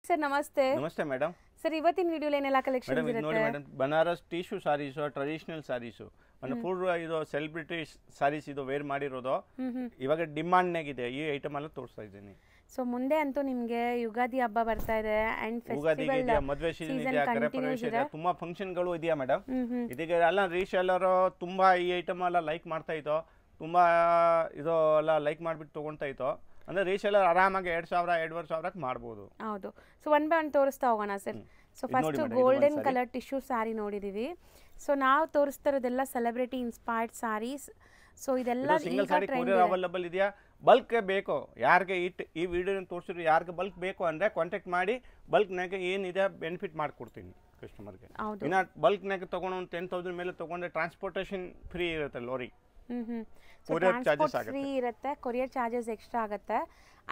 Sir ನಮಸ್ತೆ. ನಮಸ್ತೆ madam. Sir ಇವತ್ತಿನ ವಿಡಿಯೋಲಿ ಏನೆಲ್ಲ ಕಲೆಕ್ಷನ್ಸ್ ಇರುತ್ತೆ? ನೋಡಿ ಮೇಡಮ್, ಬನಾರಸ್ ಟಿಶ್ಯೂ ಸಾರೀಸು, ಟ್ರೆಡಿಷನಲ್ ಸಾರೀಸು, ಫುಲ್ ಇದು ಸೆಲೆಬ್ರಿಟಿ ಸಾರೀಸ್ ಇದು ವೇರ್ ಮಾಡಿರೋದು. ಇವಾಗ ಡಿಮಾಂಡ್ನಾಗಿದೆ ಈ ಐಟಮ್ ಎಲ್ಲ ತೋರಿಸ್ತಾ ಇದ್ದೀನಿ. ಸೊ ಮುಂದೆ ಅಂತೂ ನಿಮಗೆ ಯುಗಾದಿ ಹಬ್ಬ ಬರ್ತಾ ಇದೆ ಅಂಡ್ ಯುಗಾದಿಗೆ ಇದೆಯಾ, ಮದುವೆ ಸೀಸನ್ ಇದೆಯಾ, ಗೃಹಪ್ರವೇಶ ಇದೆ, ತುಂಬಾ ಫಂಕ್ಷನ್ಗಳು ಇದೆಯಾ ಮೇಡಮ್. ಇದೀಗ ಎಲ್ಲ ರೀಸೇಲರ್ ತುಂಬಾ ಈ ಐಟಮ್ ಎಲ್ಲ ಲೈಕ್ ಮಾಡ್ತಾ ಇತ್ತು, ತುಂಬಾ ಇದು ಎಲ್ಲ ಲೈಕ್ ಮಾಡಿಬಿಟ್ಟು ತಗೊಳ್ತಾ ಇತ್ತು. ಅಂದ್ರೆ ರೀಸೇಲರ್ ಆರಾಮಾಗಿ 2000 2500 ಮಾಡ್ಬೋದು. ಹೌದು. ಸೊ ಒನ್ ಬೈ ಒನ್ ತೋರಿಸ್ತಾ ಹೋಗೋಣ sir. So first golden colour tissue sari ನೋಡಿದೀವಿ. ಸೊ ನಾವು ತೋರಿಸ್ತಾ ಇರೋದೆಲ್ಲ ಸೆಲೆಬ್ರಿಟಿ ಇನ್ಸ್ಪೈರ್ಡ್ ಸಾರೀಸ್. ಸೊ ಇದೆಲ್ಲ ಸಿಂಗಲ್ ಸಾರಿ ಕೊರಿಯರ್ ಅವೈಲೇಬಲ್ ಇದೆಯಾ? ಬಲ್ಕ್ ಬೇಕು ಯಾರಿಗೆ ಈ ವಿಡಿಯೋ ತೋರಿಸಿದ್ರು ಯಾರಿಗೆ ಬಲ್ಕ್ ಬೇಕು ಅಂದ್ರೆ ಕಾಂಟ್ಯಾಕ್ಟ್ ಮಾಡಿ. ಬಲ್ಕ್ನಾಗೆ ಏನಿದೆ ಬೆನಿಫಿಟ್ ಮಾಡಿಕೊಡ್ತೀನಿ ಕಸ್ಟಮರ್ಗೆ. ಇನ್ನು ಬಲ್ಕ್ನಾಗೆ ತಗೊಂಡು ಒಂದು 10,000 ಮೇಲೆ ತಗೊಂಡ್ರೆ ಟ್ರಾನ್ಸ್ಪೋರ್ಟೇಷನ್ ಫ್ರೀ ಇರುತ್ತೆ, ಲಾರಿ ಕೊರಿಯರ್ ಚಾರ್ಜಸ್ ಫ್ರೀ ಇರುತ್ತೆ, ಕೊರಿಯರ್ ಚಾರ್ಜಸ್ ಎಕ್ಸ್ಟ್ರಾ ಆಗುತ್ತೆ.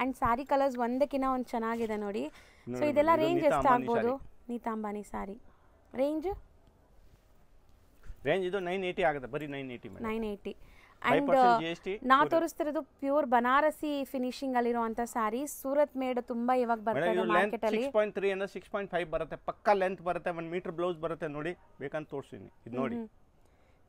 ಅಂಡ್ ಸಾರಿ ಕಲರ್ಸ್ ಒಂದಕ್ಕಿಂತ ಒಂದು ಚೆನ್ನಾಗಿದೆ ನೋಡಿ. ಸೊ ಇದೆಲ್ಲ ರೇಂಜ್ ಎಷ್ಟಾಗ್ಬೋದು? ನೀತಾಂಬಾನಿ ಸಾರಿ ರೇಂಜ್ ಇದು 980 ಆಗುತ್ತೆ, ಬರೀ 980 980. ಅಂಡ್ ನಾವು ತೋರಿಸ್ತಿರೋದು ಪ್ಯೂರ್ ಬನಾರಸಿ ಫಿನಿಶಿಂಗ್ ಅಲ್ಲಿರುವಂತ ಸಾರಿ. ಸೂರತ್ ಮೇಡ್ ತುಂಬಾ ಇವಾಗ ಬರ್ತಾ ಇದೆ ಮಾರ್ಕೆಟ್ ಅಲ್ಲಿ. 6.3 ಇಂದ 6.5 ಬರುತ್ತೆ, ಪಕ್ಕಾ ಲೆಂತ್ ಬರುತ್ತೆ, 1 ಮೀಟರ್ ಬ್ಲೌಸ್ ಬರುತ್ತೆ ನೋಡಿ. ಬೇಕಂತ ತೋರಿಸ್ತೀನಿ, ಇದು ನೋಡಿ.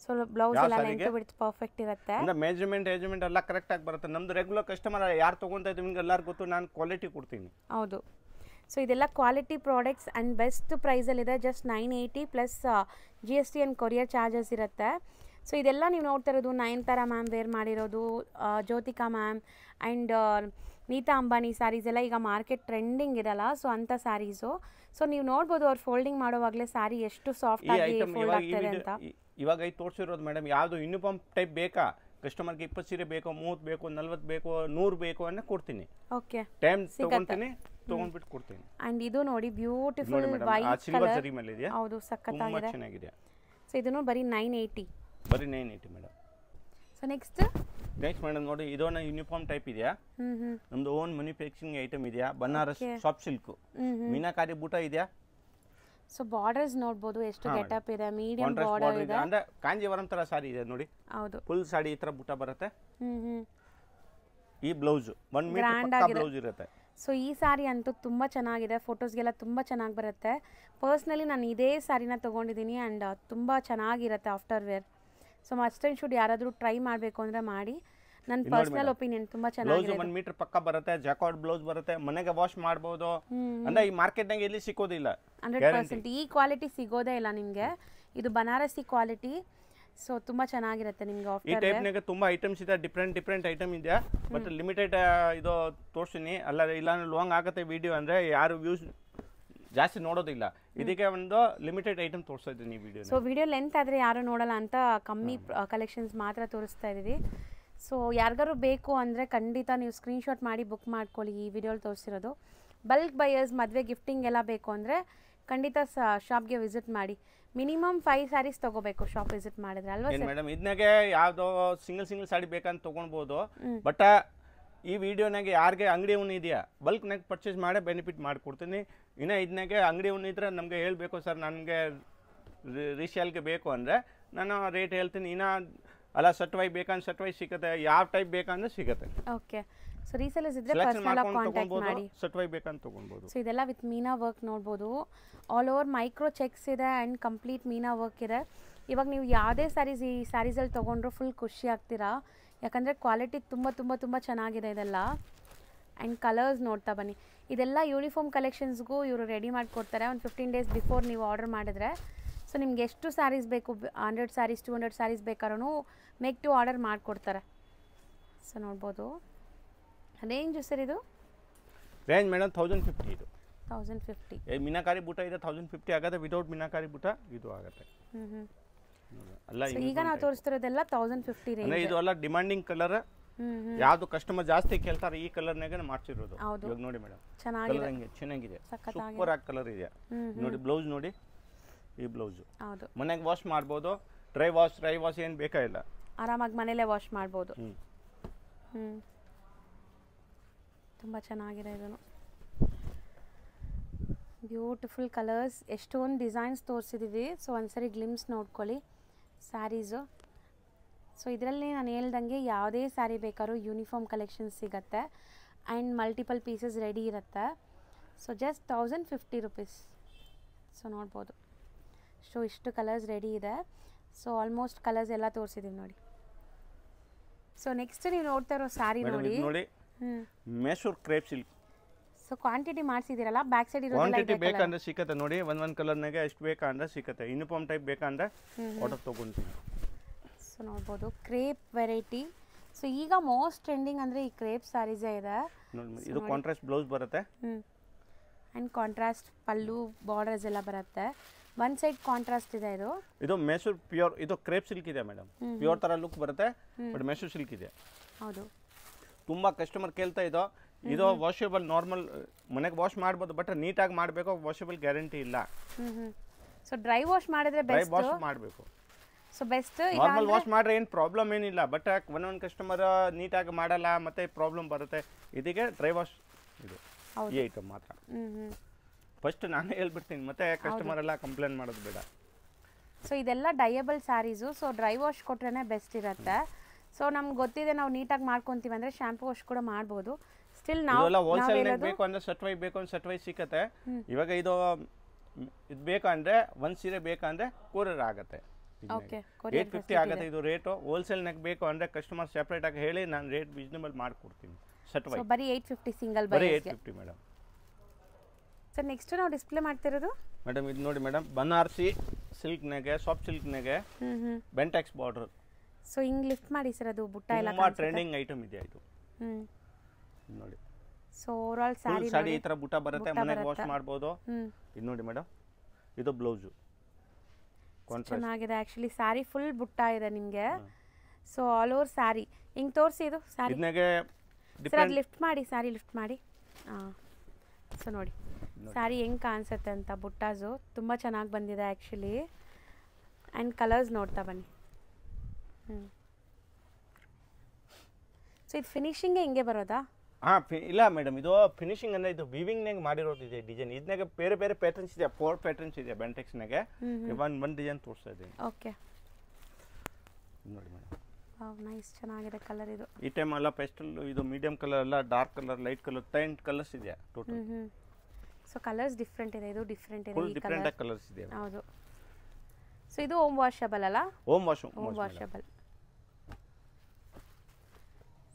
ಸೊ ಬ್ಲೌಸ್ ಎಲ್ಲ ಲೆಂತ್ ವಿಡ್ತ್ ಪರ್ಫೆಕ್ಟ್ ಇರುತ್ತೆ. ಅಂದ್ರೆ ಮೆಜರ್ಮೆಂಟ್ ಎಲ್ಲ ಕರೆಕ್ಟ್ ಆಗಿ ಬರುತ್ತೆ. ನಮ್ದು ರೆಗ್ಯುಲರ್ ಕಸ್ಟಮರ್ ಯಾರು ತಗೊಂತಾ ಇದ್ದೀವಿ ನಿಮಗೆ ಎಲ್ಲರಿಗೂ ಗೊತ್ತು, ನಾನು ಕ್ವಾಲಿಟಿ ಕೊಡ್ತೀನಿ. ಹೌದು. ಸೊ ಇದೆಲ್ಲ ಕ್ವಾಲಿಟಿ ಪ್ರಾಡಕ್ಟ್ಸ್ ಅಂಡ್ ಬೆಸ್ಟ್ ಪ್ರೈಸಲ್ಲಿ ಇದೆ. Just 980 plus GST and courier charges ಇರುತ್ತೆ. ಸೊ ಇದೆಲ್ಲ ನೀವು ನೋಡ್ತಾ ಇರೋದು ನಯನತಾರಾ ಮ್ಯಾಮ್ ವೇರ್ ಮಾಡಿರೋದು, ಜ್ಯೋತಿಕಾ ಮ್ಯಾಮ್ ಆ್ಯಂಡ್ ನೀತಾ ಅಂಬಾನಿ ಸ್ಯಾರೀಸ್ ಎಲ್ಲ ಈಗ ಮಾರ್ಕೆಟ್ ಟ್ರೆಂಡಿಂಗ್ ಇದಲ್ಲ. ಸೊ ಅಂಥ ಸ್ಯಾರೀಸು. ಸೊ ನೀವು ನೋಡ್ಬೋದು ಅವ್ರು ಫೋಲ್ಡಿಂಗ್ ಮಾಡೋವಾಗಲೇ ಸ್ಯಾರಿ ಎಷ್ಟು ಸಾಫ್ಟ್ ಆಗಿ ಫೋಲ್ಡ್ ಆಗ್ತದೆ ಅಂತ. ಇವಾಗ ಇದು ತೋರಿಸಿರೋದು ಮೇಡಮ್, ಯಾವುದು ಯೂನಿಫಾರ್ಮ್ ಟೈಪ್ ಬೇಕಾ ಕಸ್ಟಮರ್ಗೆ? 20 ಸೀರೆ ಬೇಕು, 30 ಬೇಕು, 40 ಬೇಕು, 100 ಬೇಕು ಅನ್ನೋ ಕೊಡ್ತೀನಿ. ಓಕೆ, ಟೈಮ್ ತಗೊಂತೀನಿ, ತಗೊಂಡ್ಬಿಟ್ಟು ಕೊಡ್ತೀನಿ. ಅಂಡ್ ಇದು ನೋಡಿ ಬ್ಯೂಟಿಫುಲ್ ವೈಟ್ ಕಲರ್ ಸರಿ ಮೇಲೆ ಇದೆ. ಹೌದು, ಸಕ್ಕತ್ತಾಗಿದೆ, ಚೆನ್ನಾಗಿದೆ. ಸೊ ಇದನ್ನು ಬರೀ 980. ಬರೀ 980 ಮೇಡಮ್. ಸೊ ನೆಕ್ಸ್ಟ್ ಮೇಡಮ್ ನೋಡಿ, ಇದೊಂದು ಯೂನಿಫಾರ್ಮ್ ಟೈಪ್ ಇದೆಯಾ, ನಮ್ದು ಓನ್ ಮ್ಯಾನುಫ್ಯಾಕ್ಚರಿಂಗ್ ಐಟಮ್ ಇದೆಯಾ, ಬನಾರಸ್ ಸಾಫ್ಟ್ ಸಿಲ್ಕ್, ಮೀನಾಕಾರಿ ಬೂಟ ಇದೆಯಾ. ಸೊ ಬಾರ್ಡರ್ಸ್ ನೋಡಬಹುದು ಎಷ್ಟು ಗೆಟಪ್ ಇದೆ, ಮೀಡಿಯಂ ಬಾರ್ಡರ್ ಇದೆ. ಅಂದ್ರೆ ಕಾಂಜೀವರಂ ತರ ಸಾರಿ ಇದೆ ನೋಡಿ. ಹೌದು, ಫುಲ್ ಸಾಡಿ ಈ ತರ ಬೂಟ ಬರುತ್ತೆ. ಈ ಬ್ಲೌಸ್ 1 ಮೀಟರ್ ಪಕ್ಕಾ ಬ್ಲೌಸ್ ಇರುತ್ತೆ. ಸೊ ಈ ಸಾರಿ ಅಂತೂ ತುಂಬ ಚೆನ್ನಾಗಿದೆ, ಫೋಟೋಸ್ಗೆಲ್ಲ ತುಂಬ ಚೆನ್ನಾಗಿ ಬರುತ್ತೆ. ಪರ್ಸ್ನಲಿ ನಾನು ಇದೇ ಸಾರಿನ ತೊಗೊಂಡಿದ್ದೀನಿ ಆ್ಯಂಡ್ ತುಂಬ ಚೆನ್ನಾಗಿರುತ್ತೆ after wear. So must and should ಯಾರಾದರೂ ಟ್ರೈ ಮಾಡಬೇಕು ಅಂದರೆ ಮಾಡಿ. ನನ್ನ ಪರ್ಸನಲ್ ಒಪಿನಿಯನ್ ತುಂಬ ಚೆನ್ನಾಗಿದೆ. 1 ಮೀಟರ್ ಪಕ್ಕ ಬರುತ್ತೆ, ಜಾಕಾರ್ಡ್ ಬ್ಲೌಸ್ ಬರುತ್ತೆ, ಮನೆಗೆ ವಾಶ್ ಮಾಡ್ಬೋದು. ಅಂದ್ರೆ ಈ ಮಾರ್ಕೆಟ್ನಾಗ ಎಲ್ಲಿ ಸಿಗೋದಿಲ್ಲ 100%. ಈ ಕ್ವಾಲಿಟಿ ಸಿಗೋದೇ ಇಲ್ಲ ನಿಮಗೆ. ಇದು ಬನಾರಸಿ ಕ್ವಾಲಿಟಿ. ಸೊ ತುಂಬಾ ಚೆನ್ನಾಗಿರುತ್ತೆ ನಿಮಗೆ. ಈ ಟೈಪ್ನಾಗ ತುಂಬಾ ಐಟಮ್ಸ್ ಇದೆ, ಡಿಫ್ರೆಂಟ್ ಐಟಮ್ ಇದೆ. ಬಟ್ ಲಿಮಿಟೆಡ್ ಇದು ತೋರಿಸ್ತೀನಿ, ಅಲ್ಲ ಇಲ್ಲ ಲಾಂಗ್ ಆಗುತ್ತೆ ವಿಡಿಯೋ, ಅಂದ್ರೆ ಯಾರು ವ್ಯೂಸ್ ಜಾಸ್ತಿ ನೋಡೋದಿಲ್ಲ. ಇದಕ್ಕೆ ಒಂದು ಲಿಮಿಟೆಡ್ ಐಟಮ್ ತೋರಿಸ್ತಾ ಇದ್ದೀನಿ ಈ ವಿಡಿಯೋ. ಸೊ ವಿಡಿಯೋ ಲೆಂತ್ ಆದರೆ ಯಾರು ನೋಡಲ್ಲ ಅಂತ ಕಮ್ಮಿ ಕಲೆಕ್ಷನ್ಸ್ ಮಾತ್ರ ತೋರಿಸ್ತಾ ಇದ್ದೀವಿ. ಸೊ ಯಾರಿಗಾರು ಬೇಕು ಅಂದರೆ ಖಂಡಿತ ನೀವು ಸ್ಕ್ರೀನ್ಶಾಟ್ ಮಾಡಿ ಬುಕ್ ಮಾಡ್ಕೊಳ್ಳಿ. ಈ ವಿಡಿಯೋಲಿ ತೋರಿಸಿರೋದು ಬಲ್ಕ್ ಬೈಯರ್ಸ್, ಮದುವೆ ಗಿಫ್ಟಿಂಗ್ ಎಲ್ಲ ಬೇಕು ಅಂದರೆ ಖಂಡಿತ ಶಾಪ್ಗೆ ವಿಸಿಟ್ ಮಾಡಿ. ಮಿನಿಮಮ್ 5 ಸ್ಯಾರೀಸ್ ತಗೋಬೇಕು ಶಾಪ್ ವಿಸಿಟ್ ಮಾಡಿದ್ರೆ ಅಲ್ವಾ ಸರ್? ಮೇಡಮ್ ಇದನ್ನಾಗೆ ಯಾವುದೋ ಸಿಂಗಲ್ ಸಾಡಿ ಬೇಕಂತ ತೊಗೊಳ್ಬೋದು. ಬಟ್ ಈ ವಿಡಿಯೋನಾಗೆ ಯಾರಿಗೆ ಅಂಗಡಿ ಉಣ್ಣು ಇದೆಯಾ ಬಲ್ಕ್ನಾಗ ಪರ್ಚೇಸ್ ಮಾಡೇ ಬೆನಿಫಿಟ್ ಮಾಡಿಕೊಡ್ತೀನಿ. ಇನ್ನು ಇದನ್ನಾಗೆ ಅಂಗಡಿ ಉಣ್ಣು ಇದ್ರೆ ನಮಗೆ ಹೇಳಬೇಕು ಸರ್, ನನಗೆ ರೀಸೇಲ್ಗೆ ಬೇಕು ಅಂದರೆ ನಾನು ರೇಟ್ ಹೇಳ್ತೀನಿ. ಇನ್ನು ಅಲ್ಲ ಸಟ್ವೈ ಬೇಕಂದ್ರೆ ಸಟ್ವೈ ಸಿಗುತ್ತೆ, ಯಾವ ಟೈಪ್ ಬೇಕಂದ್ರೆ ಸಿಗುತ್ತೆ. ಓಕೆ. ಸೊ ರೀಸೇಲರ್ಸ್ ಇದ್ರೆ ಪರ್ಸನಲ್ ಆಗಿ ಕಾಂಟ್ಯಾಕ್ಟ್ ಮಾಡಿ. ಸಟ್ವೈ ಬೇಕಂತ ತಗೊಳ್ಬೋದು. ಸೊ ಇದೆಲ್ಲ ವಿತ್ ಮೀನಾ ವರ್ಕ್ ನೋಡ್ಬೋದು. ಆಲ್ ಓವರ್ ಮೈಕ್ರೋ ಚೆಕ್ಸ್ ಇದೆ ಆ್ಯಂಡ್ ಕಂಪ್ಲೀಟ್ ಮೀನಾ ವರ್ಕ್ ಇದೆ. ಇವಾಗ ನೀವು ಯಾವುದೇ ಸ್ಯಾರೀಸ್ ಈ ಸ್ಯಾರೀಸಲ್ಲಿ ತೊಗೊಂಡ್ರು ಫುಲ್ ಖುಷಿ ಆಗ್ತೀರಾ, ಯಾಕಂದರೆ ಕ್ವಾಲಿಟಿ ತುಂಬ ತುಂಬ ತುಂಬ ಚೆನ್ನಾಗಿದೆ ಇದೆಲ್ಲ. ಆ್ಯಂಡ್ ಕಲರ್ಸ್ ನೋಡ್ತಾ ಬನ್ನಿ. ಇದೆಲ್ಲ ಯೂನಿಫಾರ್ಮ್ ಕಲೆಕ್ಷನ್ಸ್ಗೂ ಇವರು ರೆಡಿ ಮಾಡಿಕೊಡ್ತಾರೆ ಒಂದು 15 ಡೇಸ್ ಬಿಫೋರ್ ನೀವು ಆರ್ಡರ್ ಮಾಡಿದ್ರೆ. ಸೊ ನಿಮ್ಗೆ ಎಷ್ಟು ಸ್ಯಾರೀಸ್ ಬೇಕು, 100 ಸ್ಯಾರೀಸ್ 200 ಸ್ಯಾರೀಸ್ ಬೇಕಾದ್ರೂ ಮೇಕ್ ಟು ಆರ್ಡರ್ ಮಾಡಿಕೊಡ್ತಾರೆ. ಸೊ ನೋಡ್ಬೋದು. ರೇಂಜ್ ಸರ್ ಇದು ರೇಂಜ್ ಮೇಡಮ್ 1050. ಇದು 1050. ಮೀನಾಕಾರಿ ಬೂಟ ಇದೆ 1050 ಆಗುತ್ತೆ. ವಿತೌಟ್ ಮೀನಾಕಾರಿ ಬೂಟ ಇದು ಆಗುತ್ತೆ. ಅಲ್ಲ ಈಗ ನಾವು ತೋರಿಸ್ತಿರೋದೆಲ್ಲ 1050 ರೇಂಜ್. ಇದು ಎಲ್ಲ ಡಿಮಾಂಡಿಂಗ್ ಕಲರ್, ಯಾವುದು ಕಸ್ಟಮರ್ ಜಾಸ್ತಿ ಕೇಳ್ತಾರೆ ಈ ಕಲರ್ನಾಗೆ ಮಾಡ್ಸಿರೋದು. ಇವಾಗ ನೋಡಿ ಮೇಡಮ್, ಚೆನ್ನಾಗಿದೆ, ಸೂಪರ್ ಆಗಿ ಕಲರ್ ಇದೆ ನೋಡಿ. ಬ್ಲೌಸ್ ನೋಡಿ, ಈ ಬ್ಲೌಸ್ ಮನೆಗೆ ವಾಶ್ ಮಾಡ್ಬೋದು. ಡ್ರೈ ವಾಶ್ ಏನು ಬೇಕಾ ಇಲ್ಲ, ಆರಾಮಾಗಿ ಮನೇಲೆ ವಾಶ್ ಮಾಡ್ಬೋದು. ತುಂಬ ಚೆನ್ನಾಗಿದೆ ಇದನ್ನು. ಬ್ಯೂಟಿಫುಲ್ ಕಲರ್ಸ್, ಎಷ್ಟೊಂದು ಡಿಸೈನ್ಸ್ ತೋರಿಸಿದ್ದೀವಿ. ಸೊ ಒಂದ್ಸರಿ ಗ್ಲಿಮ್ಸ್ ನೋಡ್ಕೊಳ್ಳಿ ಸ್ಯಾರೀಸು. ಸೊ ಇದರಲ್ಲಿ ನಾನು ಹೇಳ್ದಂಗೆ ಯಾವುದೇ ಸ್ಯಾರಿ ಬೇಕಾದ್ರೂ ಯೂನಿಫಾರ್ಮ್ ಕಲೆಕ್ಷನ್ಸ್ ಸಿಗುತ್ತೆ ಆ್ಯಂಡ್ ಮಲ್ಟಿಪಲ್ ಪೀಸಸ್ ರೆಡಿ ಇರುತ್ತೆ. So just 1050 rupees. ಸೊ ನೋಡ್ಬೋದು. ಸೊ ಇಷ್ಟು ಕಲರ್ಸ್ ರೆಡಿ ಇದೆ. ಸೊ ಆಲ್ಮೋಸ್ಟ್ ಕಲರ್ಸ್ ಎಲ್ಲ ತೋರಿಸಿದ್ದೀವಿ ನೋಡಿ. ಸೊ ನೆಕ್ಸ್ಟ್ ನೀವು ನೋಡ್ತಾ ಇರೋ ಸ್ಯಾರಿ ನೋಡಿ. ನೋಡಿ Mysuru crepe silk. So quantity ಮಾಡಿಸಿದಿರಲ್ಲ, ಬ್ಯಾಕ್ ಸೈಡ್ ಇರೋದೆಲ್ಲ ಕ್ವಾಂಟಿಟಿ ಬೇಕಂದ್ರೆ ಸಿಕ್ಕತ್ತೆ ನೋಡಿ. ಒಂದ್ ಕಲರ್ನಾಗೆ ಎಷ್ಟು ಬೇಕಂದ್ರೆ ಸಿಕ್ಕತ್ತೆ. ಯೂನಿಫಾರ್ಮ್ ಟೈಪ್ ಬೇಕಂದ್ರೆ ಆರ್ಡರ್ ತೊಗೊಂತೀವಿ. ಸೊ ನೋಡ್ಬೋದು ಕ್ರೇಪ್ ವೆರೈಟಿ. ಸೊ ಈಗ ಮೋಸ್ಟ್ ಟ್ರೆಂಡಿಂಗ್ ಅಂದರೆ ಈ ಕ್ರೇಪ್ ಸ್ಯಾರೀಸೇ ಇದೆ. ಇದು ಕಾಂಟ್ರಾಸ್ಟ್ ಬ್ಲೌಸ್ ಬರುತ್ತೆ ಆ್ಯಂಡ್ ಕಾಂಟ್ರಾಸ್ಟ್ ಪಲ್ಲು ಬಾರ್ಡರ್ಸ್ ಎಲ್ಲ ಬರುತ್ತೆ. ಒನ್ ಸೈಡ್ ಕಾಂಟ್ರಾಸ್ಟ್ ಇದೆ. ಇದು ಮೈಸೂರು ಪ್ಯೂರ್. ಇದು ಕ್ರೇಪ್ ಸಿಲ್ಕ್ ಇದೆ ಮೇಡಮ್. ಪ್ಯೂರ್ ತರ ಲುಕ್ ಬರುತ್ತೆ, ಬಟ್ ಮೈಸೂರು ಸಿಲ್ಕ್ ಇದೆ. ಹೌದು. ತುಂಬಾ ಕಸ್ಟಮರ್ ಕೇಳ್ತಾ ಇದ್ದೋ. ಇದು ವಾಷೇಬಲ್, ನಾರ್ಮಲ್ ಮನೆಗೆ ವಾಶ್ ಮಾಡ್ಬೋದು, ಬಟ್ ನೀಟಾಗಿ ಮಾಡಬೇಕು. ವಾಷೇಬಲ್ ಗ್ಯಾರಂಟಿ ಇಲ್ಲ. ಸೊ ಡ್ರೈ ವಾಶ್ ಮಾಡಿದ್ರೆ ಬೆಸ್ಟ್. ಡ್ರೈ ವಾಶ್ ಮಾಡಬೇಕು. So best. ನಾರ್ಮಲ್ ವಾಶ್ ಮಾಡ್ರೆ ಏನು ಪ್ರಾಬ್ಲಮ್ ಏನಿಲ್ಲ, ಬಟ್ ಒಂದೊಂದು ಕಸ್ಟಮರ್ ನೀಟಾಗಿ ಮಾಡಲ್ಲ, ಮತ್ತೆ ಪ್ರಾಬ್ಲಮ್ ಬರುತ್ತೆ. ಇದಕ್ಕೆ ಡ್ರೈ ವಾಶ್ ಇದು ಈ ಐಟಮ್ ಮಾತ್ರ. ಫಸ್ಟ್ ನಾನೇ ಹೇಳ್ಬಿಡ್ತೀನಿ, ಮತ್ತೆ ಕಸ್ಟಮರ್ ಎಲ್ಲ ಕಂಪ್ಲೇಂಟ್ ಮಾಡೋದು ಬೇಡ. ಸೊ ಇದೆಲ್ಲ ಡೈಯಬಲ್ ಸ್ಯಾರೀಸು. ಸೊ ಡ್ರೈ ವಾಶ್ ಕೊಟ್ರೆ ಬೆಸ್ಟ್ ಇರುತ್ತೆ. ಸೊ ನಮ್ಗೆ ಗೊತ್ತಿದೆ, ನಾವು ನೀಟಾಗಿ ಮಾಡ್ಕೊತೀವಿ ಅಂದರೆ ಶಾಂಪೂ ವಾಶ್ ಕೂಡ ಮಾಡ್ಬೋದು. ಸ್ಟಿಲ್ ನಾವು ಹೋಲ್ಸೇಲ್ ಬೇಕು ಅಂದ್ರೆ ಸರ್ಟಿಫೈ ಬೇಕು ಅಂದ್ರೆ ಸರ್ಟಿಫೈ ಸಿಕ್ಕತ್ತೆ. ಇವಾಗ ಇದು ಬೇಕಂದ್ರೆ ಒಂದು ಸೀರೆ ಬೇಕಂದ್ರೆ ಕೊರಿಯರ್ ಆಗುತ್ತೆ. 850 ಆಗುತ್ತೆ ಇದು ರೇಟು. ಹೋಲ್ಸೇಲ್ ನಾಗ ಬೇಕು ಅಂದ್ರೆ ಕಸ್ಟಮರ್ ಸೆಪರೇಟ್ ಆಗಿ ಹೇಳಿ ನಾನು ರೇಟ್ ರೀಸನಬಲ್ ಮಾಡ್ಕೊಡ್ತೀನಿ. ಸರ್ಟಿಫೈ ಬರೀ 850 ಸಿಂಗಲ್ ಬರೀ 850 ಮೇಡಮ್. ಸರ್ ನೆಕ್ಸ್ಟ್ ನಾವು ಡಿಸ್ಪ್ಲೇ ಮಾಡ್ತಿರೋದು ಮೇಡಮ್ ಇದು ನೋಡಿ ಮೇಡಮ್, ಬನಾರಸಿ ಸಿಲ್ಕ್ನಾಗೆ, ಸಾಫ್ಟ್ ಸಿಲ್ಕ್ನಾಗೆ ಬೆಂಟೆಕ್ಸ್ ಬಾರ್ಡರ್. ಸೊ ಹಿಂಗ್ ಲಿಫ್ಟ್ ಮಾಡಿ ಸರ್, ಅದು ಬುಟ್ಟ ಎಲ್ಲ ತುಂಬಾ ಟ್ರೆಂಡಿಂಗ್ ಐಟಮ್ ಇದೆ ಇದು ನೋಡಿ. ಸೊ ಓವರ್ ಆಲ್ ಸಾಡಿ ಈ ತರ ಬುಟ್ಟ ಬರುತ್ತೆ, ಮನೆಗೆ ವಾಶ್ ಮಾಡಬಹುದು. ಇದು ನೋಡಿ ಮೇಡಮ್, ಇದು ಬ್ಲೌಸ್ ಚೆನ್ನಾಗಿದೆ. ಆಕ್ಚುಲಿ ಸ್ಯಾರಿ ಫುಲ್ ಬುಟ್ಟ ಇದೆ ನಿಮಗೆ. ಸೊ ಆಲ್ ಓವರ್ ಸ್ಯಾರಿ ಹಿಂಗ್ ತೋರಿಸಿ. ಇದು ಸ್ಯಾರಿ ಸರ್, ಅದು ಲಿಫ್ಟ್ ಮಾಡಿ, ಸ್ಯಾರಿ ಲಿಫ್ಟ್ ಮಾಡಿ. ಸೊ ನೋಡಿ ಸ್ಯಾರಿ ಹೆಂಗೆ ಕಾಣಿಸುತ್ತೆ ಅಂತ. ಬುಟ್ಟಾಸು ತುಂಬ ಚೆನ್ನಾಗಿ ಬಂದಿದೆ ಆ್ಯಕ್ಚುಲಿ. ಆ್ಯಂಡ್ ಕಲರ್ಸ್ ನೋಡ್ತಾ ಬನ್ನಿ. ಸೊ ಇದು ಫಿನಿಶಿಂಗ್ ಹಿಂಗೆ ಬರೋದಾ? ಇಲ್ಲ ಮೇಡಮ್, ಇದು ಫಿನಿಶಿಂಗ್ ಅಂದ್ರೆ ಇದು ವೀವಿಂಗ್ನಾಗ ಮಾಡಿರೋದು ಇದೆ ಡಿಸೈನ್. ಇದನ್ನಾಗ ಬೇರೆ ಬೇರೆ ಪ್ಯಾಟರ್ನ್ಸ್ ಇದೆ, 4 ಪ್ಯಾಟರ್ನ್ಸ್ ಇದೆ ಬೆಂಟೆಕ್ಸ್ನಾಗೆ. ಒಂದು ಡಿಸೈನ್ ತೋರಿಸ್ತಾ ಇದ್ದೀನಿ. ಓಕೆ ನೋಡಿ ಮೇಡಮ್, ವಾವ್ ನೈಸ್, ಚೆನ್ನಾಗಿದೆ ಕಲರ್ ಇದು. ಈ ಟೈಮ್ ಎಲ್ಲ ಪೆಸ್ಟಲ್, ಇದು ಮೀಡಿಯಂ ಕಲರ್ ಅಲ್ಲ, dark colour, light colour, 10 colours ಇದೆ ಟೋಟಲ್. ಸೊ ಕಲರ್ಸ್ ಡಿಫ್ರೆಂಟ್ ಇದೆ, ಇದು ಡಿಫ್ರೆಂಟ್ ಇದೆ. ಫುಲ್ ಡಿಫರೆಂಟ್ ಕಲರ್ಸ್ ಇದೆ. ಹೌದು. ಸೊ ಇದು ಹೋಮ್ ವಾಷಬಲ್ ಅಲ್ಲ? Home washable.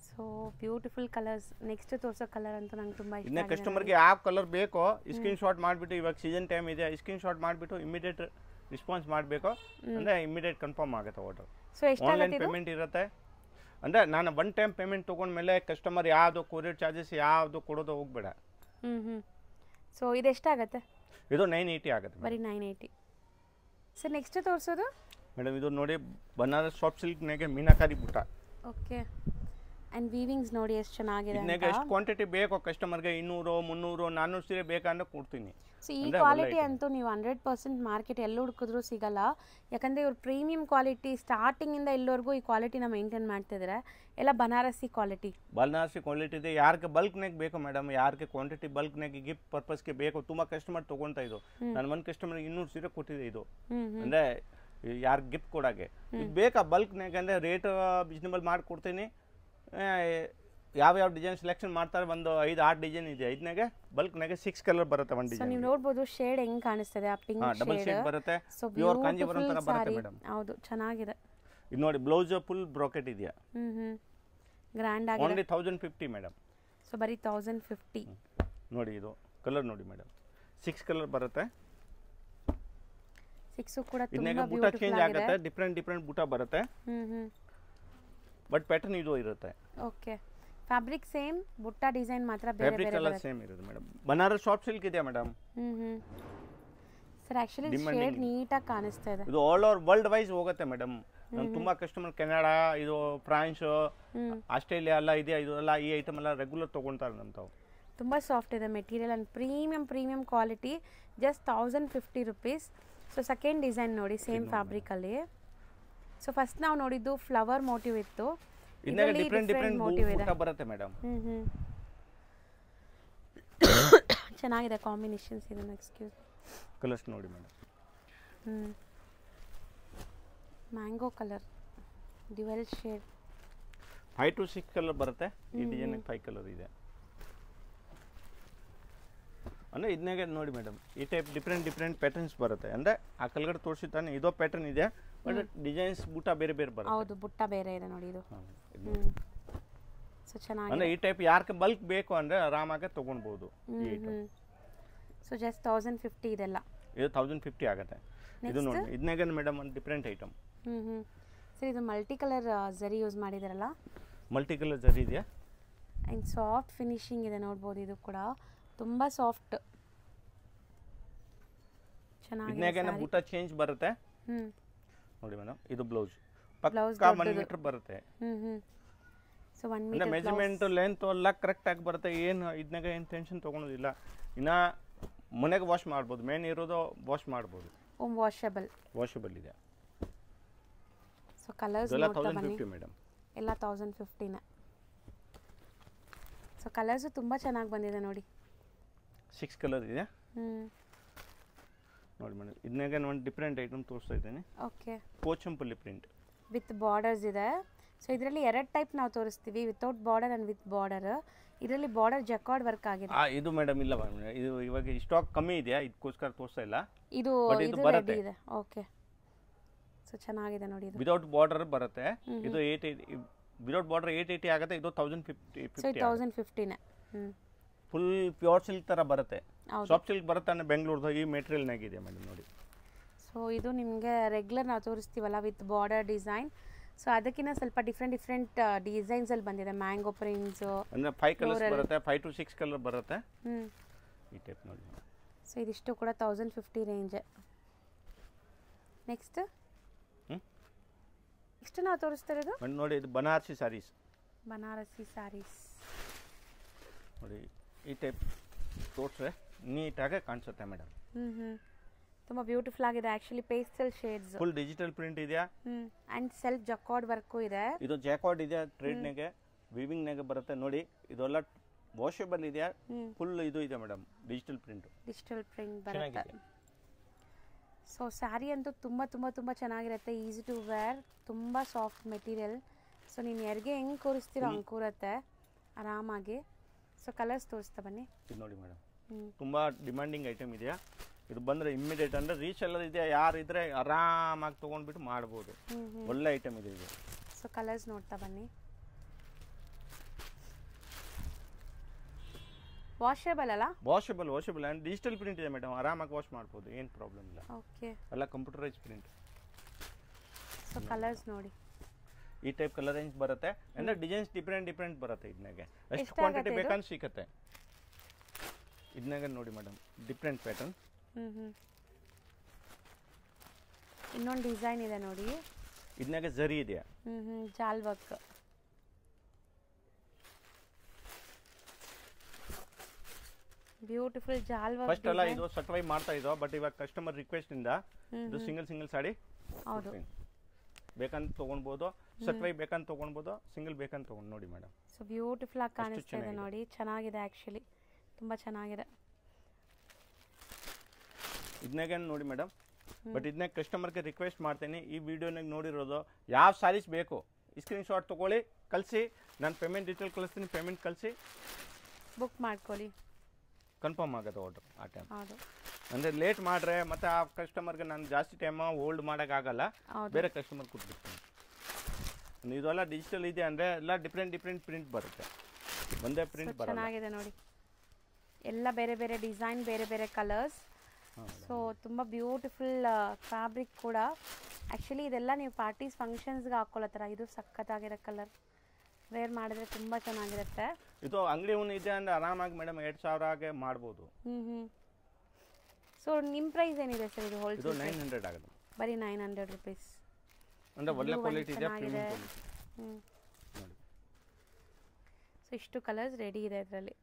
So beautiful colours. Next ತೋರಿಸೋ ಕಲರ್ ಅಂತೂ ನಂಗೆ ತುಂಬ ಇಷ್ಟ. ಇನ್ನು ಕಸ್ಟಮರ್ಗೆ ಯಾವ ಕಲರ್ ಬೇಕೋ ಸ್ಕ್ರೀನ್ ಶಾಟ್ ಮಾಡಿಬಿಟ್ಟು, ಇವಾಗ ಸೀಸನ್ ಟೈಮ್ ಇದೆ, ಸ್ಕ್ರೀನ್ ಶಾಟ್ ಮಾಡಿಬಿಟ್ಟು ಇಮಿಡಿಯೇಟ್ ರೆಸ್ಪಾನ್ಸ್ ಮಾಡಬೇಕು ಅಂದರೆ ಇಮಿಡಿಯೇಟ್ ಕನ್ಫರ್ಮ್ ಆಗುತ್ತೆ ಆರ್ಡರ್. ಸೊ ಎಷ್ಟು ಆನ್ಲೈನ್ ಪೇಮೆಂಟ್ ಇರುತ್ತೆ. ಅಂದರೆ ನಾನು ಒನ್ ಟೈಮ್ ಪೇಮೆಂಟ್ ತೊಗೊಂಡ್ಮೇಲೆ ಕಸ್ಟಮರ್ ಯಾವುದು ಕೊರಿಯರ್ ಚಾರ್ಜಸ್ ಯಾವುದು ಕೊಡೋದು ಹೋಗಬೇಡ. ಸೊ ಇದು ಎಷ್ಟಾಗುತ್ತೆ? ಇದು 980 ಆಗುತ್ತೆ. ಬರೀ 980. ಸರ್ ನೆಕ್ಸ್ಟ್ ತೋರಿಸೋದು ಮೇಡಮ್, ಇದು ನೋಡಿ ಬನಾರಸ್ ಸಾಫ್ಟ್ ಸಿಲ್ಕ್ನಾಗೆ ಮೀನಾಕಾರಿ ಬುಟ್ಟ. ಓಕೆ. ಆ್ಯಂಡ್ ವೀವಿಂಗ್ಸ್ ನೋಡಿ ಎಷ್ಟು ಚೆನ್ನಾಗಿದೆ. ಇದನ್ನಾಗ ಎಷ್ಟು ಕ್ವಾಂಟಿಟಿ ಬೇಕೋ ಕಸ್ಟಮರ್ಗೆ 200, 300, 400 ಸೀರೆ ಬೇಕಂದ್ರೆ ಕೊಡ್ತೀನಿ. ಸೊ ಈ ಕ್ವಾಲಿಟಿ ಅಂತೂ ನೀವು 100% ಮಾರ್ಕೆಟ್ ಎಲ್ಲಿ ಹುಡುಕಿದ್ರೂ ಸಿಗಲ್ಲ. ಯಾಕಂದರೆ ಇವ್ರು ಪ್ರೀಮಿಯಂ ಕ್ವಾಲಿಟಿ ಸ್ಟಾರ್ಟಿಂಗಿಂದ ಇಲ್ಲಿವರೆಗೂ ಈ ಕ್ವಾಲಿಟಿನ ಮೇಂಟೈನ್ ಮಾಡ್ತಿದ್ದಾರೆ. ಎಲ್ಲ ಬನಾರಸಿ ಕ್ವಾಲಿಟಿ ಇದೆ. ಯಾರಿಗೆ ಬಲ್ಕ್ನಾಗ ಬೇಕು ಮೇಡಮ್, ಯಾರಿಗೆ ಕ್ವಾಂಟಿಟಿ ಬಲ್ಕ್ನಾಗ ಗಿಫ್ಟ್ ಪರ್ಪಸ್ಗೆ ಬೇಕು, ತುಂಬ ಕಸ್ಟಮರ್ ತೊಗೊಳ್ತಾ ಇದು. ನಾನು ಒಂದು ಕಸ್ಟಮರ್ಗೆ 200 ಸೀರೆ ಕೊಟ್ಟಿದೆ ಇದು. ಅಂದರೆ ಯಾರಿಗೆ ಗಿಫ್ಟ್ ಕೊಡೋಕ್ಕೆ ಇದು ಬೇಕಾ ಬಲ್ಕ್ನಾಗ ಅಂದರೆ ರೇಟ್ ರೀಸನಬಲ್ ಮಾಡಿಕೊಡ್ತೀನಿ. ಯಾವ ಡಿಸೈನ್ ಸೆಲೆಕ್ಷನ್ ಮಾಡ್ತಾರೆ, ಒಂದು 5-6 ಡಿಸೈನ್ ಇದೆ. ಇದನ್ನಾಗೆ ಬಲ್ಕ್ನಾಗೆ 6 ಕಲರ್ ಬರುತ್ತೆ ಒಂದು ಡಿಸೈನ್. ನೀವು ನೋಡಬಹುದು ಶೇಡ್ ಹೆಂಗ್ ಕಾಣಿಸ್ತದೆ, ಆ ಪಿಂಕ್ ಡಬಲ್ ಶೇಡ್ ಬರುತ್ತೆ. ಪ್ಯೂರ್ ಕಾಂಜೀವರಂ ತರ ಬರುತ್ತೆ ಮೇಡಮ್. ಹೌದು, ಚೆನ್ನಾಗಿದೆ. ಇದು ನೋಡಿ ಬ್ಲೌಸ್ ಫುಲ್ ಬ್ರೋಕೆಟ್ ಇದೆಯಾ, ಗ್ರ್ಯಾಂಡ್ ಆಗಿದೆ. Only 1050 madam. ಸೊ ಬರೀ 1050. ನೋಡಿ ಇದು ಕಲರ್ ನೋಡಿ ಮೇಡಮ್, 6 ಕಲರ್ ಬರುತ್ತೆ. 6 ಕೂಡ ತುಂಬಾ ಬ್ಯೂಟಿಫುಲ್ ಚೇಂಜ್ ಆಗುತ್ತೆ. ಡಿಫರೆಂಟ್ ಬೂಟ ಬರುತ್ತೆ. ಬಟ್ ಪ್ಯಾಟರ್ನ್ ಇದು ಇರುತ್ತೆ. ಓಕೆ. ಫ್ಯಾಬ್ರಿಕ್ ಸೇಮ್, ಬುಟ್ಟ ಡಿಸೈನ್ ಮಾತ್ರ ಬೇರೆ ಬೇರೆ ಬರುತ್ತೆ. ಫ್ಯಾಬ್ರಿಕ್ ಎಲ್ಲ ಸೇಮ್ ಇರುತ್ತೆ ಮೇಡಮ್. ಬನಾರಸ್ ಸಾಫ್ಟ್ ಸಿಲ್ಕ್ ಇದೆ ಮೇಡಮ್. ಸರ್ ಆಕ್ಚುಲಿ ಶೇಡ್ ನೀಟಾಗಿ ಕಾಣಿಸ್ತಾ ಇದೆ. ಇದು ಆಲ್ ಓವರ್ ವರ್ಲ್ಡ್ ವೈಸ್ ಹೋಗುತ್ತೆ ಮೇಡಮ್. ನಮ್ಮ ತುಂಬಾ ಕಸ್ಟಮರ್ ಕೆನಡಾ, ಇದು ಫ್ರಾನ್ಸ್, ಆಸ್ಟ್ರೇಲಿಯಾ ಎಲ್ಲ ಇದೆ. ಇದು ಎಲ್ಲ ಈ ಐಟಮ್ ಎಲ್ಲ ರೆಗ್ಯುಲರ್ ತಗೊಂತಾರೆ ನಮ್ಮ ತಾವು. ತುಂಬ ಸಾಫ್ಟ್ ಇದೆ material and premium quality. Just 1050 rupees. So second design ನೋಡಿ ಸೇಮ್ ಫ್ಯಾಬ್ರಿಕಲ್ಲಿ. ಸೊ ಫಸ್ಟ್ ನಾವು ನೋಡಿದ್ದು ಫ್ಲವರ್ ಮೋಟಿವ್ ಇತ್ತು. ಇದರಲ್ಲಿ ಡಿಫರೆಂಟ್ ಮೋಟಿವ್ ಬರುತ್ತೆ ಮೇಡಮ್. ಚೆನ್ನಾಗಿದೆ ಕಾಂಬಿನೇಷನ್ಸ್ ಇದೆ. ಎಕ್ಸ್ಕ್ಯೂಸ್ ಕಲರ್ಸ್ ನೋಡಿ madam. Mango colour, dual shade, 5 to 6 colour ಬರುತ್ತೆ. ಈ ಡಿಸೈನ್ 5 ಕಲರ್ ಇದೆ. ಅಂದರೆ ಇದನ್ನಾಗೆ ನೋಡಿ ಮೇಡಮ್ ಈ ಟೈಪ್ ಡಿಫ್ರೆಂಟ್ ಪ್ಯಾಟರ್ನ್ಸ್ ಬರುತ್ತೆ. ಅಂದರೆ ಆ ಕೆಳಗಡೆ ತೋರಿಸಿದ್ದಾನೆ ಇದೋ ಪ್ಯಾಟರ್ನ್ ಇದೆ, ಬಟ್ ಡಿಸೈನ್ಸ್ ಬುಟ್ಟ ಬೇರೆ ಬೇರೆ ಬರುತ್ತೆ. ಹೌದು, ಬುಟ್ಟ ಬೇರೆ ಇದೆ ನೋಡಿ ಇದು. ಸೊ ಚೆನ್ನಾಗಿ ಅಂದರೆ ಈ ಟೈಪ್ ಯಾರಿಗೆ ಬಲ್ಕ್ ಬೇಕು ಅಂದರೆ ಆರಾಮಾಗಿ ತೊಗೊಳ್ಬೋದು. ಸೊ ಜಸ್ಟ್ 1050 ಇದೆಲ್ಲ. ಇದು 1050 ಆಗುತ್ತೆ. ಇದು ನೋಡಿ ಇದನ್ನಾಗೆ ಮೇಡಮ್ ಒಂದು ಡಿಫ್ರೆಂಟ್ ಐಟಮ್. ಸರ್ ಇದು ಮಲ್ಟಿ ಕಲರ್ ಜರಿ ಯೂಸ್ ಮಾಡಿದಾರಲ್ಲ. ಮಲ್ಟಿ ಕಲರ್ ಜರಿ ಇದೆಯಾ ಆ್ಯಂಡ್ ಸಾಫ್ಟ್ ಫಿನಿಶಿಂಗ್ ಇದೆ ನೋಡ್ಬೋದು. ಇದು ಕೂಡ ತುಂಬ ಸಾಫ್ಟ್, ಚೆನ್ನಾಗಿ ಇದನ್ನಾಗೆ ಬುಟ್ಟ ಚೇಂಜ್ ಬರುತ್ತೆ ನೋಡಿ ಮೇಡಮ್. ಇದು ಬ್ಲೌಸ್ ಪಕ್ಕಾ 1 ಮೀಟರ್ ಬರುತ್ತೆ. ಸೊ 1 ಮೀಟರ್ ಮೆಜರ್ಮೆಂಟ್ ಲೆಂತ್ ಎಲ್ಲ ಕರೆಕ್ಟ್ ಆಗಿ ಬರುತ್ತೆ. ಏನು ಇದನ್ನಾಗ ಏನು ಟೆನ್ಷನ್ ತೊಗೊಳೋದಿಲ್ಲ. ಇನ್ನು ಮನೆಗೆ ವಾಶ್ ಮಾಡ್ಬೋದು, ಮೇನ್ ಇರೋದು ವಾಶ್ ಮಾಡ್ಬೋದು. ವಾಷಬಲ್ ಇದೆ. ಸೊ ಕಲರ್ಸ್ ಎಲ್ಲ 1050 ಮೇಡಮ್, ಎಲ್ಲ 1050ನೇ. ಸೊ ಕಲರ್ಸು ತುಂಬ ಚೆನ್ನಾಗಿ ಬಂದಿದೆ ನೋಡಿ. 6 ಕಲರ್ ಇದೆ ನೋಡಿ ಮೇಡಮ್. ಇದನ್ನಾಗ ಒಂದು ಡಿಫ್ರೆಂಟ್ ಐಟಮ್ ತೋರಿಸ್ತಾ ಇದ್ದೇನೆ. Okay, Pochampally print with borders ಇದೆ. ಸೊ ಇದರಲ್ಲಿ 2 ಟೈಪ್ ನಾವು ತೋರಿಸ್ತೀವಿ, without border and with border. ಇದರಲ್ಲಿ ಬಾರ್ಡರ್ ಜಕಾರ್ಡ್ ವರ್ಕ್ ಆಗಿದೆ. ಇದು ಮೇಡಮ್ ಇಲ್ಲ ಇದು ಇವಾಗ ಸ್ಟಾಕ್ ಕಮ್ಮಿ ಇದೆಯಾ, ಇದಕ್ಕೋಸ್ಕರ ತೋರಿಸ್ತಾ ಇಲ್ಲ. ಇದು ರೆಡಿ ಇದೆ. ಓಕೆ, ಸೊ ಚೆನ್ನಾಗಿದೆ ನೋಡಿ. ಇದು ವಿತೌಟ್ ಬಾರ್ಡರ್ ಬರುತ್ತೆ. ಇದು 880, ವಿತೌಟ್ ಬಾರ್ಡರ್ 880 ಆಗುತ್ತೆ. ಇದು 1050ನೇ. ಫುಲ್ ಪ್ಯೂರ್ ಸಿಲ್ಕ್ ಥರ ಬರುತ್ತೆ. ಸಾಫ್ಟ್ ಸಿಲ್ಕ್ ಬರುತ್ತೆ ಅಂದರೆ ಬೆಂಗಳೂರ್ದು ಈ ಮೆಟೀರಿಯಲ್ನಾಗಿದೆ ಮೇಡಮ್ ನೋಡಿ. ಸೊ ಇದು ನಿಮಗೆ ರೆಗ್ಯುಲರ್ ನಾವು ತೋರಿಸ್ತೀವಲ್ಲ ವಿತ್ ಬಾರ್ಡರ್ ಡಿಸೈನ್. ಸೊ ಅದಕ್ಕಿಂತ ಸ್ವಲ್ಪ ಡಿಫ್ರೆಂಟ್ ಡಿಸೈನ್ಸಲ್ಲಿ ಬಂದಿದೆ. ಮ್ಯಾಂಗೋ ಪ್ರಿಂಟ್ಸು ಅಂದರೆ 5 ಕಲರ್ಸ್ ಬರುತ್ತೆ, 5 to 6 ಕಲರ್ ಬರುತ್ತೆ ಈ ಟೈಪ್ ನೋಡಿ. ಸೊ ಇದಿಷ್ಟು ಕೂಡ 1050 ರೇಂಜ್. ನೆಕ್ಸ್ಟ್ ಇಷ್ಟು ನಾವು ತೋರಿಸ್ತಾ ಇರೋದು ನೋಡಿ, ಇದು ಬನಾರಸಿ ಸ್ಯಾರೀಸ್. ನೋಡಿ ಈ ಟೈಪ್ ತೋರಿಸ್ರೆ ನೀಟಾಗಿ ಕಾಣಿಸುತ್ತೆ ಮೇಡಮ್. ತುಂಬ ಬ್ಯೂಟಿಫುಲ್ ಆಗಿದೆ actually. Pastel shades, full digital print ಇದೆಯಾ ಆ್ಯಂಡ್ ಸೆಲ್ಫ್ ಜಕಾರ್ಡ್ ವರ್ಕು ಇದೆ. ಇದು ಜಾಕಾರ್ಡ್ ಇದೆ, ಟ್ರೇಡ್ನಾಗೆ ವೀವಿಂಗ್ನಾಗೆ ಬರುತ್ತೆ ನೋಡಿ. ಇದೆಲ್ಲ ವಾಷಬಲ್ ಇದೆಯಾ, ಫುಲ್ ಇದು ಇದೆ ಮೇಡಮ್. ಡಿಜಿಟಲ್ ಪ್ರಿಂಟ್ ಬರುತ್ತೆ. ಸೊ ಸ್ಯಾರಿ ಅಂತೂ ತುಂಬ ಚೆನ್ನಾಗಿರುತ್ತೆ. ಈಸಿ ಟು ವೇರ್, ತುಂಬ ಸಾಫ್ಟ್ ಮೆಟೀರಿಯಲ್. ಸೊ ನೀನು ಯಾರಿಗೆ ಹೆಂಗೆ ಕೂರಿಸ್ತೀರೋ ಹಂಗೆ ಕೂರುತ್ತೆ ಆರಾಮಾಗಿ. ಸೊ ಕಲರ್ಸ್ ತೋರಿಸ್ತಾ ಬನ್ನಿ. ಇದು ನೋಡಿ ಮೇಡಮ್, ತುಂಬ ಡಿಮ್ಯಾಂಡಿಂಗ್ ಐಟಮ್ ಇದೆಯಾ. ಇದು ಬಂದರೆ ಇಮ್ಮಿಡಿಯೇಟ್ ಅಂದರೆ ರೀಚ್ ಎಲ್ಲ ಇದೆಯಾ, ಯಾರು ಇದ್ರೆ ಆರಾಮಾಗಿ ತೊಗೊಂಡ್ಬಿಟ್ಟು ಮಾಡ್ಬೋದು. ಒಳ್ಳೆ ಐಟಮ್ ಇದೆ ಇದು. ಸೊ ಕಲರ್ಸ್ ನೋಡ್ತಾ ಬನ್ನಿ. ವಾಷಬಲ್ ಅಲ್ಲ? ವಾಷಬಲ್ ಆ್ಯಂಡ್ ಡಿಜಿಟಲ್ ಪ್ರಿಂಟ್ ಇದೆ ಮೇಡಮ್. ಆರಾಮಾಗಿ ವಾಶ್ ಮಾಡ್ಬೋದು, ಏನು ಪ್ರಾಬ್ಲಮ್ ಇಲ್ಲ. ಓಕೆ, ಎಲ್ಲ ಕಂಪ್ಯೂಟರೈಸ್ ಪ್ರಿಂಟ್. ಸೊ ಕಲರ್ಸ್ ನೋಡಿ, ಈ ಟೈಪ್ ಕಲರ್ ರೇಂಜ್ ಬರುತ್ತೆ. ಅಂದರೆ ಡಿಸೈನ್ಸ್ ಡಿಫ್ರೆಂಟ್ ಬರುತ್ತೆ. ಇದನ್ನಾಗೆ ಎಷ್ಟು ಕ್ವಾಂಟಿಟಿ ಬೇಕಂತ ಸಿಗುತ್ತೆ. ಇದನ್ನಾಗೆ ನೋಡಿ ಮೇಡಮ್, ಡಿಫ್ರೆಂಟ್ ಪ್ಯಾಟರ್ನ್. ಇನ್ನೊಂದು ಡಿಸೈನ್ ಇದೆ ನೋಡಿ. ಇದನ್ನಾಗೆ ಜರಿ ಇದೆಯಾ, ಜಾಲ್ ವರ್ಕ್. ಬ್ಯೂಟಿಫುಲ್ ಜಾಲ್ ವರ್ಕ್. ಫಸ್ಟ್ ಎಲ್ಲ ಇದು ಸರ್ಟಿಫೈ ಮಾಡ್ತಾ ಇದ್ದೋ, ಬಟ್ ಇವಾಗ ಕಸ್ಟಮರ್ ರಿಕ್ವೆಸ್ಟ್ ಇಂದ ಇದು ಸಿಂಗಲ್ ಸಾಡಿ ಹೌದು ಬೇಕಂತ ತಗೊಳ್ಬೋದು. ಸರ್ಟಿಫೈ ಬೇಕಂತ ತಗೊಳ್ಬೋದು, ಸಿಂಗಲ್ ಬೇಕಂತ ತಗೊಂಡು ನೋಡಿ ಮೇಡಮ್. ಸೊ ಬ್ಯೂಟಿಫುಲ್ ಆಗಿ ಕಾಣಿಸ್ತಾ ಇದೆ ನೋಡಿ. ಚೆನ್ನಾಗಿದೆ ಆ್ಯಕ್ಚುಲಿ, ತುಂಬ ಚೆನ್ನಾಗಿದೆ. ಇದನ್ನಾಗೆ ನೋಡಿ ಮೇಡಮ್. ಬಟ್ ಇದನ್ನ ಕಸ್ಟಮರ್ಗೆ ರಿಕ್ವೆಸ್ಟ್ ಮಾಡ್ತೀನಿ, ಈ ವಿಡಿಯೋನಾಗ ನೋಡಿರೋದು ಯಾವ ಸ್ಯಾರೀಸ್ ಬೇಕು ಸ್ಕ್ರೀನ್ ಶಾಟ್ ತೊಗೊಳ್ಳಿ, ಕಳಿಸಿ. ನಾನು ಪೇಮೆಂಟ್ ಡೀಟೇಲ್ ಕಳಿಸ್ತೀನಿ, ಪೇಮೆಂಟ್ ಕಳಿಸಿ ಬುಕ್ ಮಾಡ್ಕೊಳ್ಳಿ. ಕನ್ಫರ್ಮ್ ಆಗುತ್ತೆ ಆರ್ಡರ್ ಆ ಟೈಮ್. ಅಂದರೆ ಲೇಟ್ ಮಾಡ್ರೆ ಮತ್ತೆ ಆ ಕಸ್ಟಮರ್ಗೆ ನಾನು ಜಾಸ್ತಿ ಟೈಮ್ ಹೋಲ್ಡ್ ಮಾಡೋಕ್ಕಾಗಲ್ಲ, ಬೇರೆ ಕಸ್ಟಮರ್ ಕೊಟ್ಬಿಡ್ತೀನಿ. ಇದೆಲ್ಲ ಡಿಜಿಟಲ್ ಇದೆ ಅಂದರೆ ಎಲ್ಲ ಡಿಫ್ರೆಂಟ್ ಪ್ರಿಂಟ್ ಬರುತ್ತೆ, ಒಂದೇ ಪ್ರಿಂಟ್ ಬರುತ್ತೆ. ಚೆನ್ನಾಗಿದೆ ನೋಡಿ, ಎಲ್ಲ ಬೇರೆ ಬೇರೆ ಡಿಸೈನ್, ಬೇರೆ ಬೇರೆ ಕಲರ್ಸ್. ಸೊ ತುಂಬ ಬ್ಯೂಟಿಫುಲ್ ಫ್ಯಾಬ್ರಿಕ್ ಕೂಡ. ಆ್ಯಕ್ಚುಲಿ ಇದೆಲ್ಲ ನೀವು ಪಾರ್ಟೀಸ್ ಫಂಕ್ಷನ್ಸ್ಗೆ ಹಾಕೊಳ್ಳೋ ಥರ. ಇದು ಸಖತ್ತಾಗಿರೋ ಕಲರ್, ವೇರ್ ಮಾಡಿದ್ರೆ ತುಂಬ ಚೆನ್ನಾಗಿರುತ್ತೆ. ಇದು ಅಂಗಡಿ ಇದೆ ಅಂದರೆ ಆರಾಮಾಗಿ ಮೇಡಮ್ 2000 ಮಾಡ್ಬೋದು. ಸೊ ನಿಮ್ಮ ಪ್ರೈಸ್ ಏನಿದೆ ಸರ್ ಇದು ಹೋಲ್ಸೇಲ್? ಇದು 900 ಆಗುತ್ತೆ, ಬರೀ 900 ರೂಪೀಸ್. ಅಂದರೆ ಒಳ್ಳೆ ಕ್ವಾಲಿಟಿ ಇದೆ, ಪ್ರೀಮಿಯಂ ಕ್ವಾಲಿಟಿ. ಸೊ ಇಷ್ಟು ಕಲರ್ಸ್ ರೆಡಿ ಇದೆ ಇದರಲ್ಲಿ.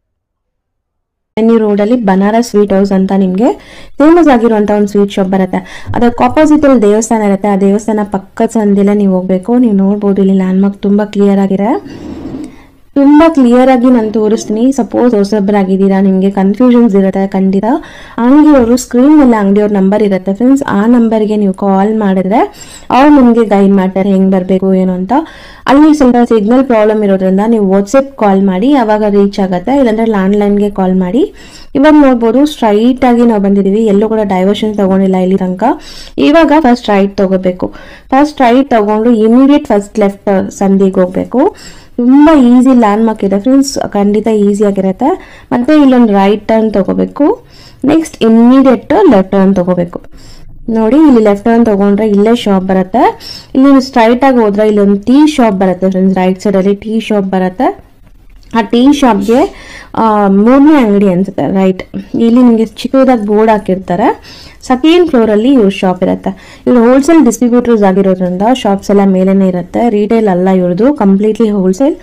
ರೋಡಲ್ಲಿ ಬನಾರಸ್ ಸ್ವೀಟ್ ಹೌಸ್ ಅಂತ ನಿಮಗೆ ಫೇಮಸ್ ಆಗಿರುವಂಥ ಒಂದು ಸ್ವೀಟ್ ಶಾಪ್ ಬರುತ್ತೆ. ಅದಕ್ಕೆ ಆಪೋಸಿಟ್ ಅಲ್ಲಿ ದೇವಸ್ಥಾನ ಇರುತ್ತೆ. ಆ ದೇವಸ್ಥಾನ ಪಕ್ಕದ ಸಂದಿಲ್ಲ ನೀವು ಹೋಗ್ಬೇಕು. ನೀವು ನೋಡ್ಬೋದು ಇಲ್ಲಿ ಲ್ಯಾಂಡ್ಮಾರ್ಕ್ ತುಂಬ ಕ್ಲಿಯರ್ ಆಗಿದೆ. ತುಂಬ ಕ್ಲಿಯರ್ ಆಗಿ ನಾನು ತೋರಿಸ್ತೀನಿ. ಸಪೋಸ್ ಹೊಸಬ್ರಾಗಿದ್ದೀರಾ, ನಿಮಗೆ ಕನ್ಫ್ಯೂಷನ್ಸ್ ಇರುತ್ತೆ ಖಂಡಿತ, ಅಂಗಡಿಯವರು ಸ್ಕ್ರೀನ್ ಮೇಲೆ ಅಂಗಡಿಯವ್ರ ನಂಬರ್ ಇರುತ್ತೆ ಫ್ರೆಂಡ್ಸ್, ಆ ನಂಬರ್ಗೆ ನೀವು ಕಾಲ್ ಮಾಡಿದ್ರೆ ಅವ್ರು ನಿಮಗೆ ಗೈಡ್ ಮಾಡ್ತಾರೆ ಹೆಂಗೆ ಬರಬೇಕು ಏನು ಅಂತ. ಅಲ್ಲಿ ಸ್ವಲ್ಪ ಸಿಗ್ನಲ್ ಪ್ರಾಬ್ಲಮ್ ಇರೋದ್ರಿಂದ ನೀವು ವಾಟ್ಸಪ್ ಕಾಲ್ ಮಾಡಿ, ಅವಾಗ ರೀಚ್ ಆಗುತ್ತೆ, ಇಲ್ಲಾಂದ್ರೆ ಲ್ಯಾಂಡ್ಲೈನ್ಗೆ ಕಾಲ್ ಮಾಡಿ. ಇವಾಗ ನೋಡ್ಬೋದು ಸ್ಟ್ರೈಟ್ ಆಗಿ ನಾವು ಬಂದಿದ್ದೀವಿ, ಎಲ್ಲೂ ಕೂಡ ಡೈವರ್ಷನ್ ತಗೊಂಡಿಲ್ಲ ಇಲ್ಲಿ ತನಕ. ಇವಾಗ ಫಸ್ಟ್ ರೈಟ್ ತಗೋಬೇಕು. ಫಸ್ಟ್ ರೈಟ್ ತಗೊಂಡು ಇಮಿಡಿಯೇಟ್ ಫಸ್ಟ್ ಲೆಫ್ಟ್ ಸಂದಿಗೆ ಹೋಗ್ಬೇಕು. ತುಂಬ ಈಸಿ ಲ್ಯಾಂಡ್ ಮಾರ್ಕ್ ಇದೆ ಫ್ರೆಂಡ್ಸ್, ಖಂಡಿತ ಈಸಿ ಆಗಿರುತ್ತೆ. ಮತ್ತೆ ಇಲ್ಲೊಂದು ರೈಟ್ ಟರ್ನ್ ತಗೋಬೇಕು. ನೆಕ್ಸ್ಟ್ ಇಮಿಡಿಯೇಟ್ ಲೆಫ್ಟ್ ಟರ್ನ್ ತಗೋಬೇಕು. ನೋಡಿ ಇಲ್ಲಿ ಲೆಫ್ಟ್ ಟರ್ನ್ ತಗೊಂಡ್ರೆ ಇಲ್ಲೇ ಶಾಪ್ ಬರುತ್ತೆ. ಇಲ್ಲಿ ಸ್ಟ್ರೈಟ್ ಆಗಿ ಹೋದ್ರೆ ಇಲ್ಲೊಂದು ಟೀ ಶಾಪ್ ಬರುತ್ತೆ ಫ್ರೆಂಡ್ಸ್, ರೈಟ್ ಸೈಡ್ ಅಲ್ಲಿ ಟೀ ಶಾಪ್ ಬರುತ್ತೆ. ಆ ಟೀ ಶಾಪ್ಗೆ 3ನೇ ಅಂಗಡಿ ಅನ್ಸುತ್ತೆ ರೈಟ್. ಇಲ್ಲಿ ನಿಮಗೆ ಚಿಕ್ಕದಾಗಿ ಬೋರ್ಡ್ ಹಾಕಿರ್ತಾರೆ. ಸೆಕೆಂಡ್ ಫ್ಲೋರ್ ಅಲ್ಲಿ ಇವ್ರ ಶಾಪ್ ಇರುತ್ತೆ. ಇವ್ರು ಹೋಲ್ಸೇಲ್ ಡಿಸ್ಟ್ರಿಬ್ಯೂಟರ್ಸ್ ಆಗಿರೋದ್ರಿಂದ ಶಾಪ್ಸ್ ಎಲ್ಲ ಮೇಲೇನೆ ಇರುತ್ತೆ. ರಿಟೇಲ್ ಅಲ್ಲ ಇವ್ರದ್ದು, ಕಂಪ್ಲೀಟ್ಲಿ ಹೋಲ್ಸೇಲ್.